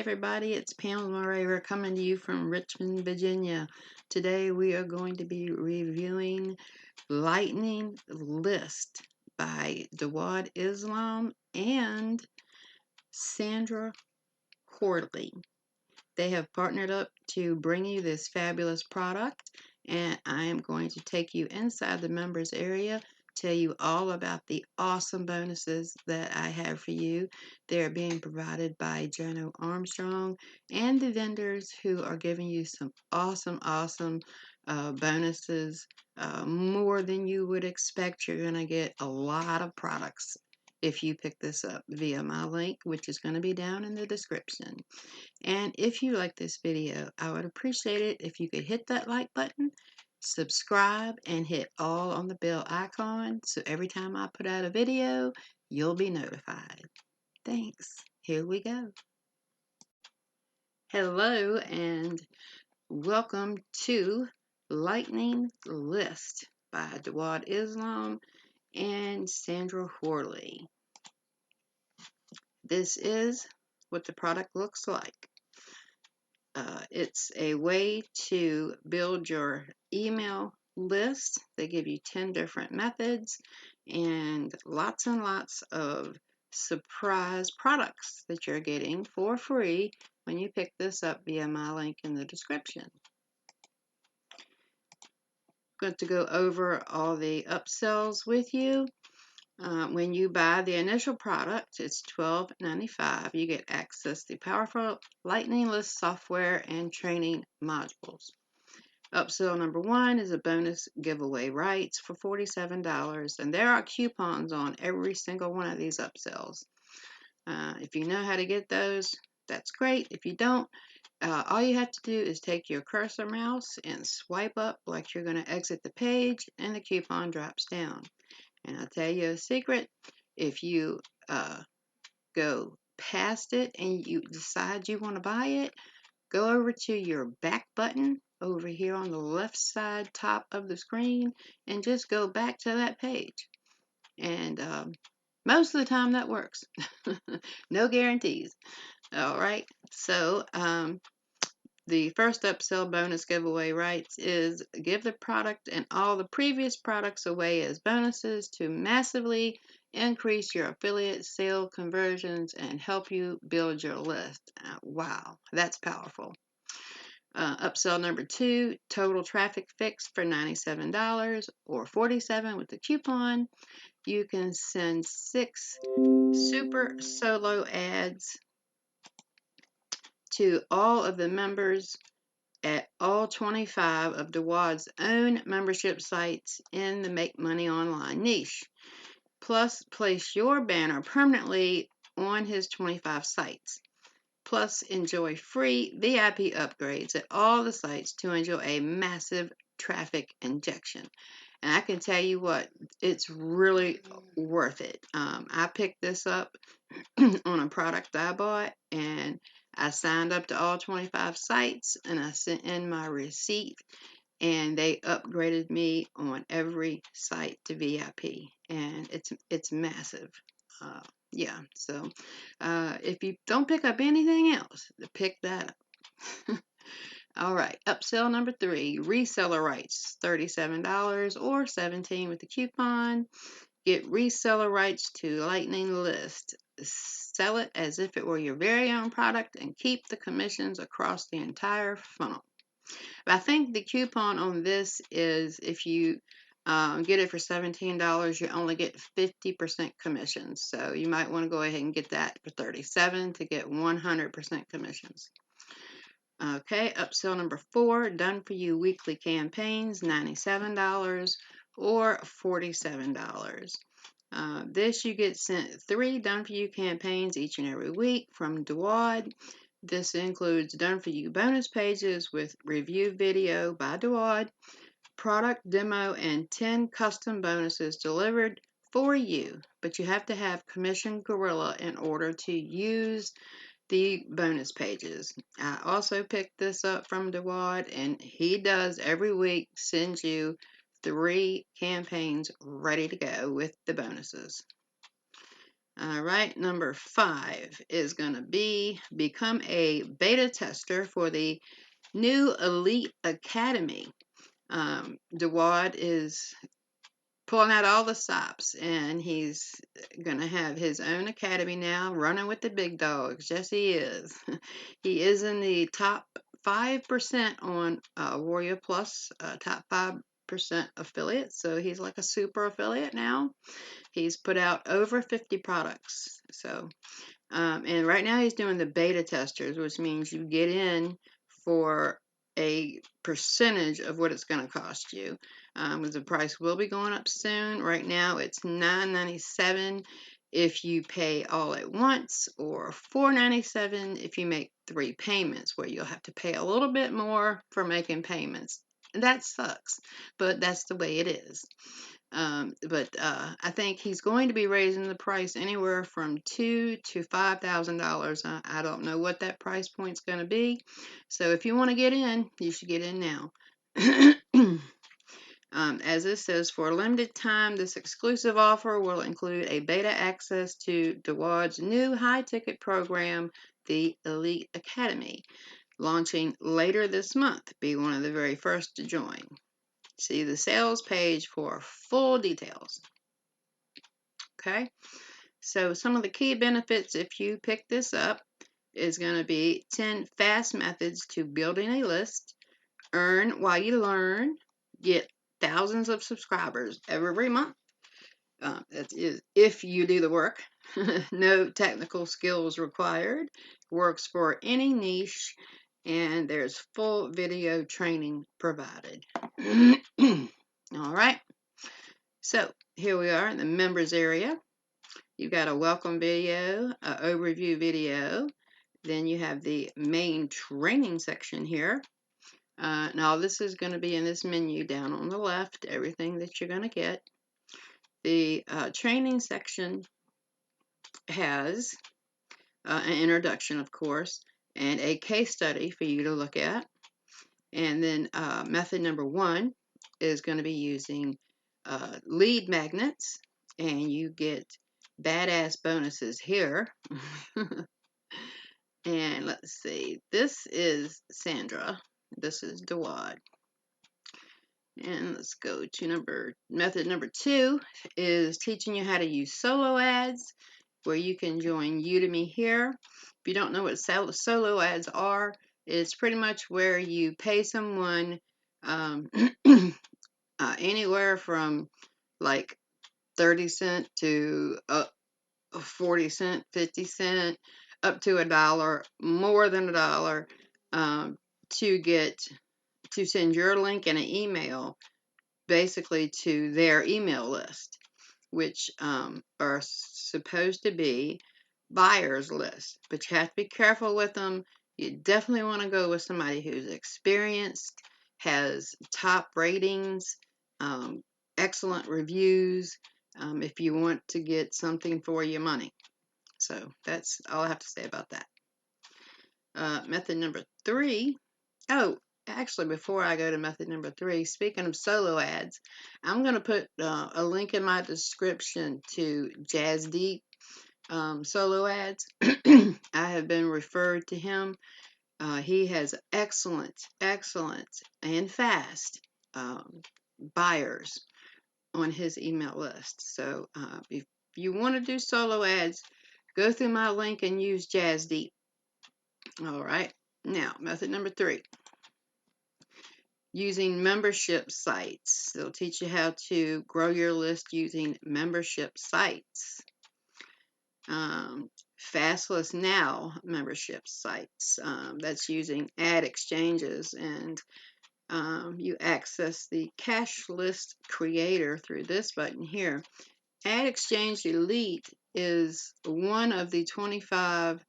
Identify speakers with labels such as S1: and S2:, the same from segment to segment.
S1: everybody, it's Pam Murray. We're coming to you from Richmond, Virginia. Today we are going to be reviewing Lightning List by Dawad Islam and Sandra Horley. They have partnered up to bring you this fabulous product, and I am going to take you inside the members area, tell you all about the awesome bonuses that I have for you. They're being provided by Jono Armstrong and the vendors who are giving you some awesome bonuses, more than you would expect. You're going to get a lot of products if you pick this up via my link, which is going to be down in the description. And if you like this video, I would appreciate it if you could hit that like button, subscribe, and hit all on the bell icon so every time I put out a video, you'll be notified. Thanks. Here we go. Hello and welcome to Lightning List by Dawad Islam and Sandra Horley. This is what the product looks like. It's a way to build your email list. They give you 10 different methods and lots of surprise products that you're getting for free when you pick this up via my link in the description. I'm going to go over all the upsells with you. When you buy the initial product, it's $12.95. You get access to powerful Lightning List software and training modules. Upsell number 1 is a bonus giveaway rights for $47, and there are coupons on every single one of these upsells. If you know how to get those, that's great. If you don't, all you have to do is take your cursor mouse and swipe up like you're going to exit the page, and the coupon drops down. And I'll tell you a secret, if you go past it and you decide you want to buy it, go over to your back button over here on the left side top of the screen and just go back to that page. And most of the time that works. No guarantees. All right, so the first upsell bonus giveaway rights is give the product and all the previous products away as bonuses to massively increase your affiliate sale conversions and help you build your list. Wow, that's powerful. Upsell number 2, total traffic fix for $97 or $47 with the coupon. You can send 6 super solo ads to all of the members at all 25 of Dawad's own membership sites in the Make Money Online niche. Plus, place your banner permanently on his 25 sites. Plus, enjoy free VIP upgrades at all the sites to enjoy a massive traffic injection. And I can tell you what, it's really worth it. I picked this up on a product I bought, and I signed up to all 25 sites, and I sent in my receipt, and they upgraded me on every site to VIP, and it's massive. Yeah, so if you don't pick up anything else, pick that up. All right, upsell number 3, reseller rights, $37 or $17 with the coupon. Get reseller rights to Lightning List. Sell it as if it were your very own product and keep the commissions across the entire funnel. But I think the coupon on this is if you get it for $17, you only get 50% commissions. So you might want to go ahead and get that for $37 to get 100% commissions. Okay, upsell number 4, done for you weekly campaigns, $97 or $47. This you get sent 3 done for you campaigns each and every week from Dawad. This includes done for you bonus pages with review video by Dawad, product demo, and 10 custom bonuses delivered for you. But you have to have Commission Gorilla in order to use the bonus pages. I also picked this up from Dawad, and he does every week send you 3 campaigns ready to go with the bonuses. All right, number 5 is going to be become a beta tester for the new Elite Academy. Dewad is pulling out all the stops, and he's going to have his own academy now, running with the big dogs. Yes, he is. He is in the top 5% on Warrior Plus, top 5% affiliate, so he's like a super affiliate now. He's put out over 50 products. So, and right now he's doing the beta testers, which means you get in for a percentage of what it's going to cost you. The price will be going up soon. Right now it's $9.97 if you pay all at once, or $4.97 if you make 3 payments, where you'll have to pay a little bit more for making payments. That sucks, but that's the way it is. But I think he's going to be raising the price anywhere from $2,000 to $5,000. I don't know what that price point's going to be. So if you want to get in, you should get in now. As this says, for a limited time, this exclusive offer will include a beta access to Dewad's new high-ticket program, the Elite Academy, launching later this month. Be one of the very first to join. See the sales page for full details. Okay, so some of the key benefits if you pick this up is going to be 10 fast methods to building a list, earn while you learn, get thousands of subscribers every month. That is if you do the work. No technical skills required. Works for any niche, and there's full video training provided. All right. So here we are in the members area. You've got a welcome video, an overview video. Then you have the main training section here. Now this is going to be in this menu down on the left, everything that you're going to get. The training section has an introduction, of course, and a case study for you to look at. And then method number 1 is going to be using lead magnets, and you get badass bonuses here. And let's see, this is Sandra, this is Dewad. And let's go to method number 2 is teaching you how to use solo ads, where you can join Udemy here. If you don't know what solo ads are, it's pretty much where you pay someone anywhere from like 30 cent to 40 cent, 50 cent, up to $1, more than $1, to send your link and an email basically to their email list, which are supposed to be buyers list, but you have to be careful with them. You definitely want to go with somebody who's experienced, has top ratings, excellent reviews, if you want to get something for your money. So that's all I have to say about that. Method number 3. Oh, actually, before I go to method number 3, speaking of solo ads, I'm going to put a link in my description to Jazz Deep solo ads. I have been referred to him. He has excellent, and fast buyers on his email list. So if you want to do solo ads, go through my link and use Jazz Deep. All right. Now, method number 3. Using membership sites. They'll teach you how to grow your list using membership sites. Fastless Now membership sites. That's using ad exchanges, and you access the cash list creator through this button here. Ad Exchange Elite is one of the 25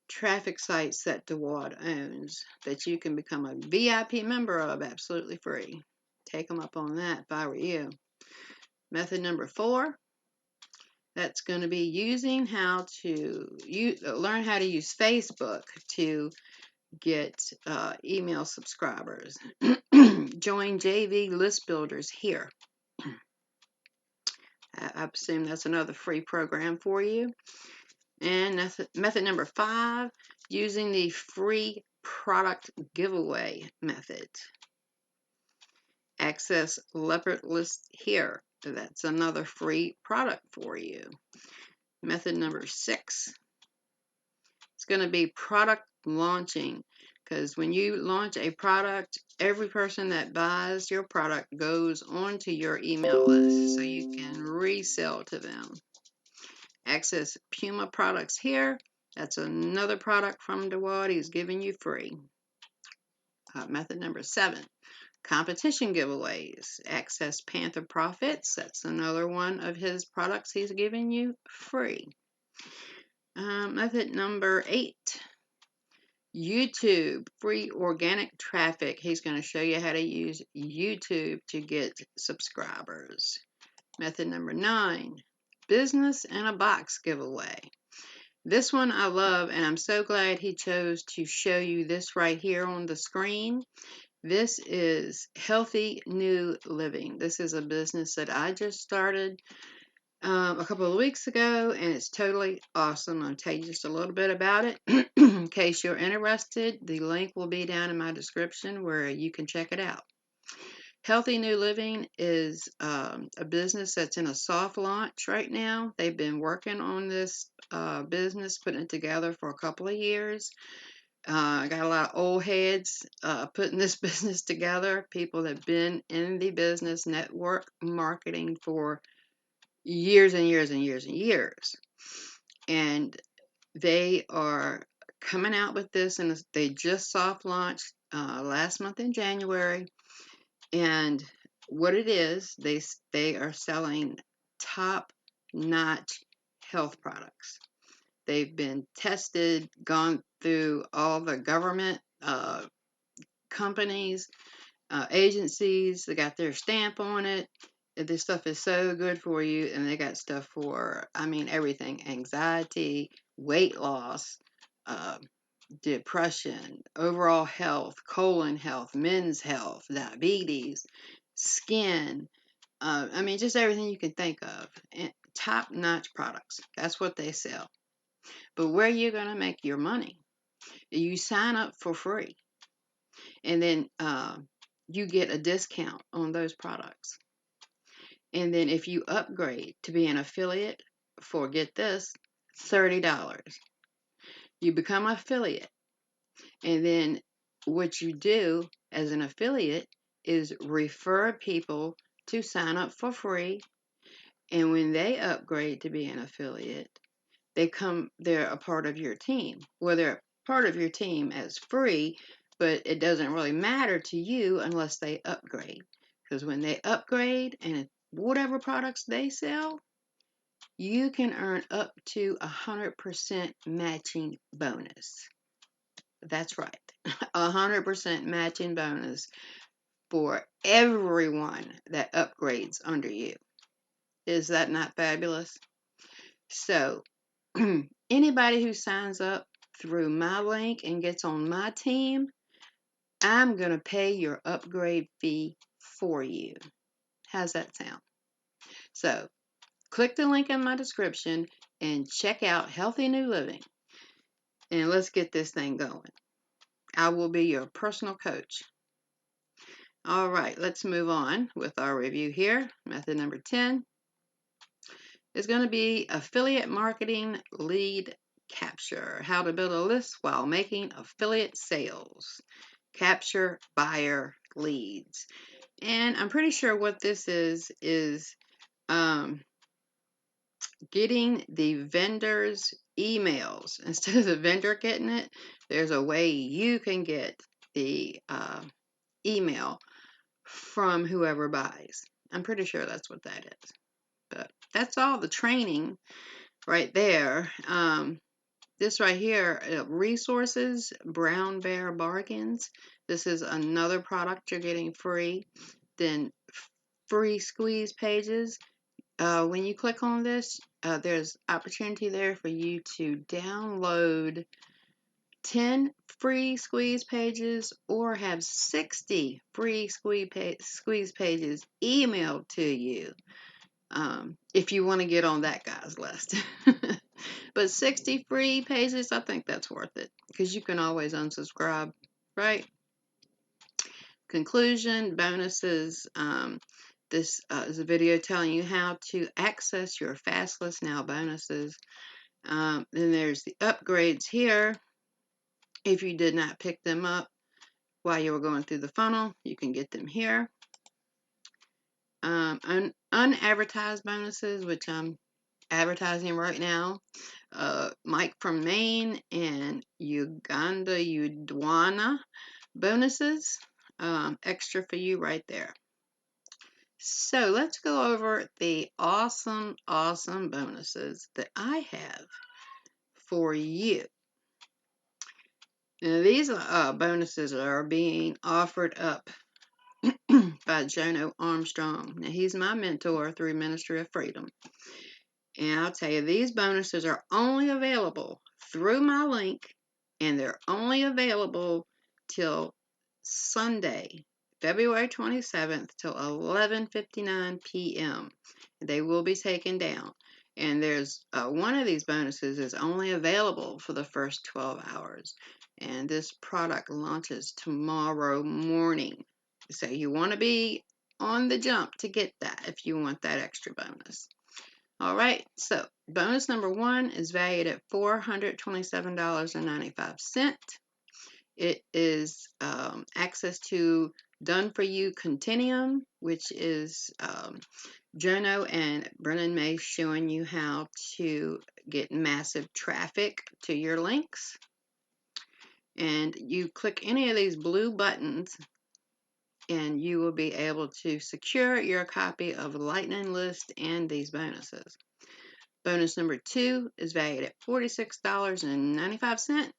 S1: traffic sites that Dewad owns that you can become a VIP member of absolutely free. Take them up on that if I were you. Method number 4, that's going to be using how to learn how to use Facebook to get email subscribers. Join JV List Builders here. I assume that's another free program for you. And method number 5, using the free product giveaway method. Access leopard list here. That's another free product for you. Method number 6, it's going to be product launching, because when you launch a product, every person that buys your product goes onto your email list so you can resell to them. Access Puma products here. That's another product from DeWad. He's giving you free. Method number 7, competition giveaways. Access Panther Profits. That's another one of his products he's giving you free. Method number 8, YouTube, free organic traffic. He's going to show you how to use YouTube to get subscribers. Method number 9, business in a box giveaway. This one I love, and I'm so glad he chose to show you this right here on the screen. This is Healthy New Living. This is a business that I just started a couple of weeks ago, and it's totally awesome. I'll tell you just a little bit about it. In case you're interested, the link will be down in my description where you can check it out. Healthy New Living is a business that's in a soft launch right now. They've been working on this business, putting it together for a couple of years. I got a lot of old heads putting this business together, people that have been in the business network marketing for years and years and years and years. And they are coming out with this, and they just soft launched last month in January. And what it is, they are selling top-notch health products. They've been tested, gone through all the government companies, agencies. They got their stamp on it. This stuff is so good for you, and they got stuff for, I mean, everything: anxiety, weight loss, uh, depression, overall health, colon health, men's health, diabetes, skin. I mean, just everything you can think of. And top-notch products. That's what they sell. But where are you going to make your money? You sign up for free, and then you get a discount on those products. And then if you upgrade to be an affiliate for, get this, $30, you become an affiliate. And then what you do as an affiliate is refer people to sign up for free. And when they upgrade to be an affiliate, they're a part of your team. Well, they're part of your team as free, but it doesn't really matter to you unless they upgrade. Because when they upgrade and whatever products they sell, you can earn up to 100% matching bonus. That's right, 100% matching bonus for everyone that upgrades under you. Is that not fabulous? So, anybody who signs up through my link and gets on my team, I'm going to pay your upgrade fee for you. How's that sound? So, click the link in my description and check out Healthy New Living. And let's get this thing going. I will be your personal coach. All right, let's move on with our review here. Method number 10 is going to be affiliate marketing lead capture. How to build a list while making affiliate sales. Capture buyer leads. And I'm pretty sure what this is getting the vendor's emails. Instead of the vendor getting it, there's a way you can get the email from whoever buys. I'm pretty sure that's what that is. But that's all the training right there. This right here, resources, Brown Bear Bargains. This is another product you're getting free. Then free squeeze pages. When you click on this, there's opportunity there for you to download 10 free squeeze pages or have 60 free squeeze pages emailed to you. if you want to get on that guy's list. But 60 free pages, I think that's worth it because you can always unsubscribe, right? Conclusion, bonuses. This is a video telling you how to access your Fastlist Now bonuses. Then there's the upgrades here. If you did not pick them up while you were going through the funnel, you can get them here. Unadvertised bonuses, which I'm advertising right now. Mike from Maine and Udwana bonuses. Extra for you right there. So let's go over the awesome bonuses that I have for you. Now, these bonuses are being offered up by Jono Armstrong. Now, he's my mentor through Ministry of Freedom. And I'll tell you, these bonuses are only available through my link, and they're only available till Sunday, February 27th, till 11:59 p.m. They will be taken down. And there's one of these bonuses is only available for the first 12 hours. And this product launches tomorrow morning. So you want to be on the jump to get that if you want that extra bonus. All right, so bonus number 1 is valued at $427.95. It is access to Done For You Continuum, which is Jono and Brennan May showing you how to get massive traffic to your links. And you click any of these blue buttons and you will be able to secure your copy of Lightning List and these bonuses. Bonus number 2 is valued at $46.95,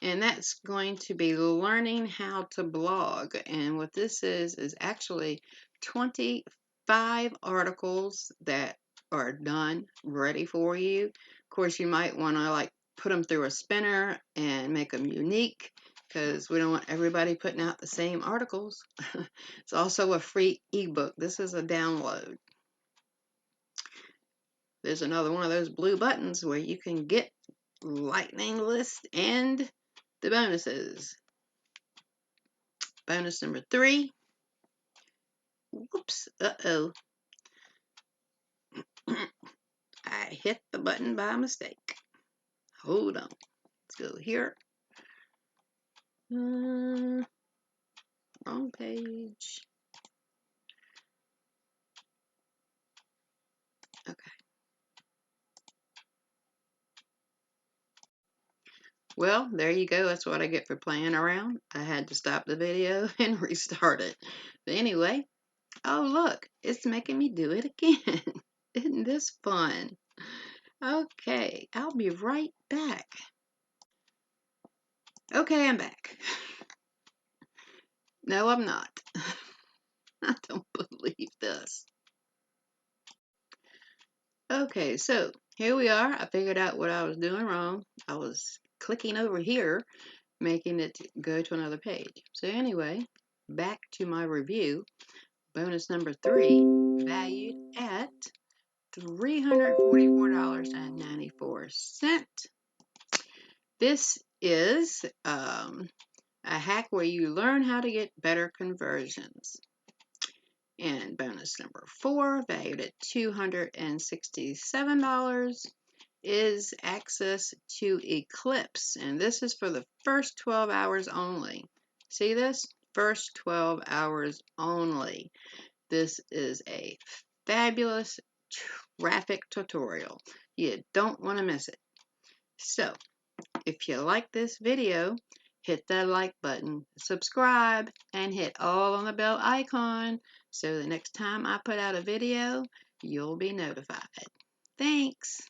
S1: and that's going to be learning how to blog. And what this is actually 25 articles that are done, ready for you. Of course, you might want to put them through a spinner and make them unique because we don't want everybody putting out the same articles. It's also a free ebook. This is a download. There's another one of those blue buttons where you can get Lightning List and the bonuses. Bonus number 3. Whoops. Uh-oh. I hit the button by mistake. Hold on. Let's go here. Wrong page. Okay. Well, there you go. That's what I get for playing around. I had to stop the video and restart it. But anyway, oh look, it's making me do it again. Isn't this fun? Okay, I'll be right back. Okay, I'm back. No, I'm not. I don't believe this. Okay, so here we are. I figured out what I was doing wrong. I was clicking over here, making it go to another page. So anyway, back to my review. Bonus number 3, valued at $344.94. This is a hack where you learn how to get better conversions. And bonus number 4, valued at $267, is access to Eclipse. And this is for the first 12 hours only. See this? First 12 hours only. This is a fabulous traffic tutorial. You don't want to miss it. So, if you like this video, hit that like button, subscribe, and hit all on the bell icon so the next time I put out a video, you'll be notified. Thanks.